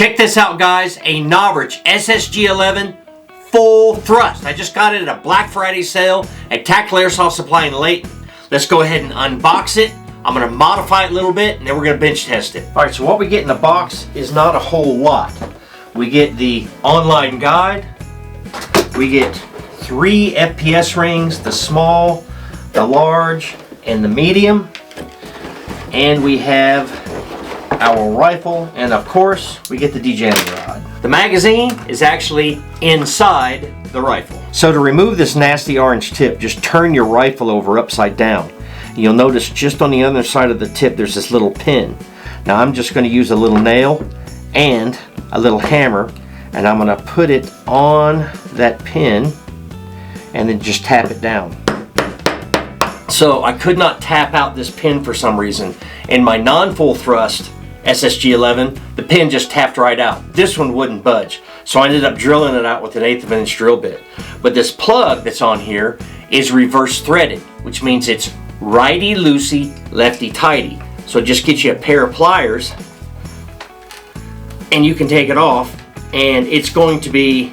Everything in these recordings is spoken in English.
Check this out, guys. A Novritsch SSG11 Full Thrust. I just got it at a Black Friday sale at Tactical Airsoft Supply in Layton. Let's go ahead and unbox it. I'm going to modify it a little bit, and then we're going to bench test it. All right, so what we get in the box is not a whole lot. We get the online guide. We get 3 FPS rings, the small, the large, and the medium. And we have our rifle, and of course, we get the DJing rod. The magazine is actually inside the rifle. So to remove this nasty orange tip, just turn your rifle over upside down. You'll notice just on the other side of the tip, there's this little pin. Now I'm just going to use a little nail and a little hammer, and I'm going to put it on that pin and then just tap it down. So I could not tap out this pin for some reason. In my non-full thrust SSG11, the pin just tapped right out. This one wouldn't budge. So I ended up drilling it out with an 1/8 inch drill bit. But this plug that's on here is reverse threaded, which means it's righty loosey, lefty tighty. So just get you a pair of pliers and you can take it off, and it's going to be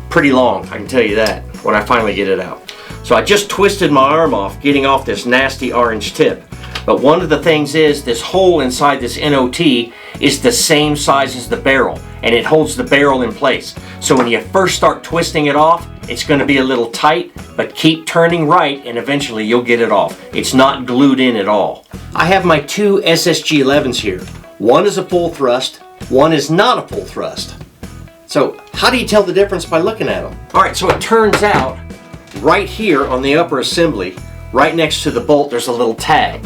pretty long, I can tell you that, when I finally get it out. So I just twisted my arm off getting off this nasty orange tip. But one of the things is this hole inside this NOT is the same size as the barrel, and it holds the barrel in place. So when you first start twisting it off, it's going to be a little tight, but keep turning right and eventually you'll get it off. It's not glued in at all. I have my 2 SSG11s here. One is a full thrust, one is not a full thrust. So how do you tell the difference by looking at them? Alright, so it turns out right here on the upper assembly, right next to the bolt, there's a little tag.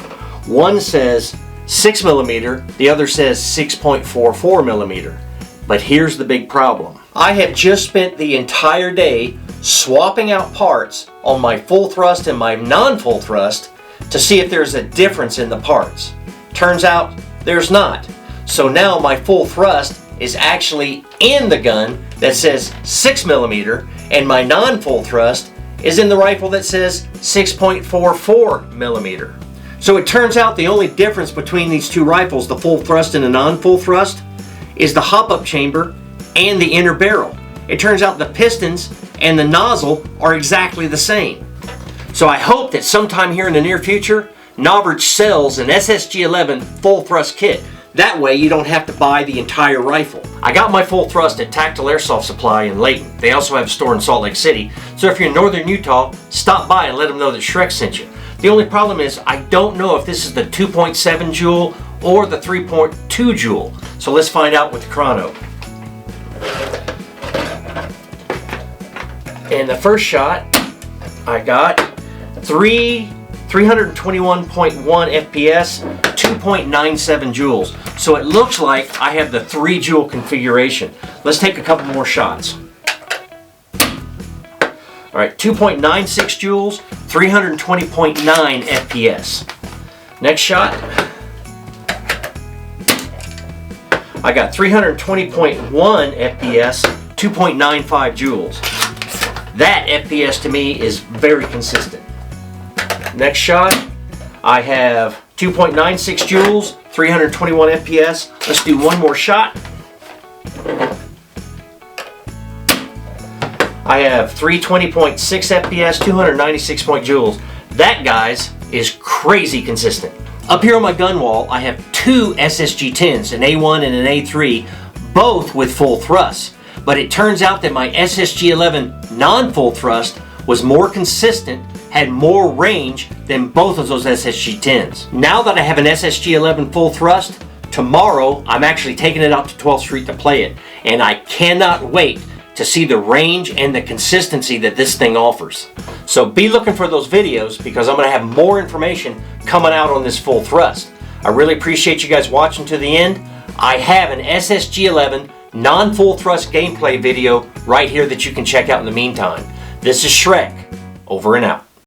One says 6mm, the other says 6.44mm. But here's the big problem. I have just spent the entire day swapping out parts on my full thrust and my non-full thrust to see if there's a difference in the parts. Turns out there's not. So now my full thrust is actually in the gun that says 6mm, and my non-full thrust is in the rifle that says 6.44mm. So it turns out the only difference between these two rifles, the full thrust and the non-full thrust, is the hop-up chamber and the inner barrel. It turns out the pistons and the nozzle are exactly the same. So I hope that sometime here in the near future, Novritsch sells an SSG11 full thrust kit. That way you don't have to buy the entire rifle. I got my full thrust at Tactical Airsoft Supply in Layton. They also have a store in Salt Lake City. So if you're in northern Utah, stop by and let them know that Shreq sent you. The only problem is I don't know if this is the 2.7 joule or the 3.2 joule. So let's find out with the Chrono. And the first shot, I got 321.1 FPS, 2.97 joules. So it looks like I have the 3 joule configuration. Let's take a couple more shots. All right, 2.96 joules, 320.9 FPS. Next shot, I got 320.1 FPS, 2.95 joules. That FPS to me is very consistent. Next shot, I have 2.96 joules, 321 FPS. Let's do one more shot. I have 320.6 FPS, 296 joules. That, guys, is crazy consistent. Up here on my gun wall, I have 2 SSG10s, an A1 and an A3, both with full thrust. But it turns out that my SSG11 non-full thrust was more consistent, had more range than both of those SSG10s. Now that I have an SSG11 full thrust, tomorrow I'm actually taking it out to 12th Street to play it. And I cannot wait to see the range and the consistency that this thing offers. So be looking for those videos because I'm going to have more information coming out on this full thrust. I really appreciate you guys watching to the end. I have an SSG11 non-full thrust gameplay video right here that you can check out in the meantime. This is Shreq, over and out.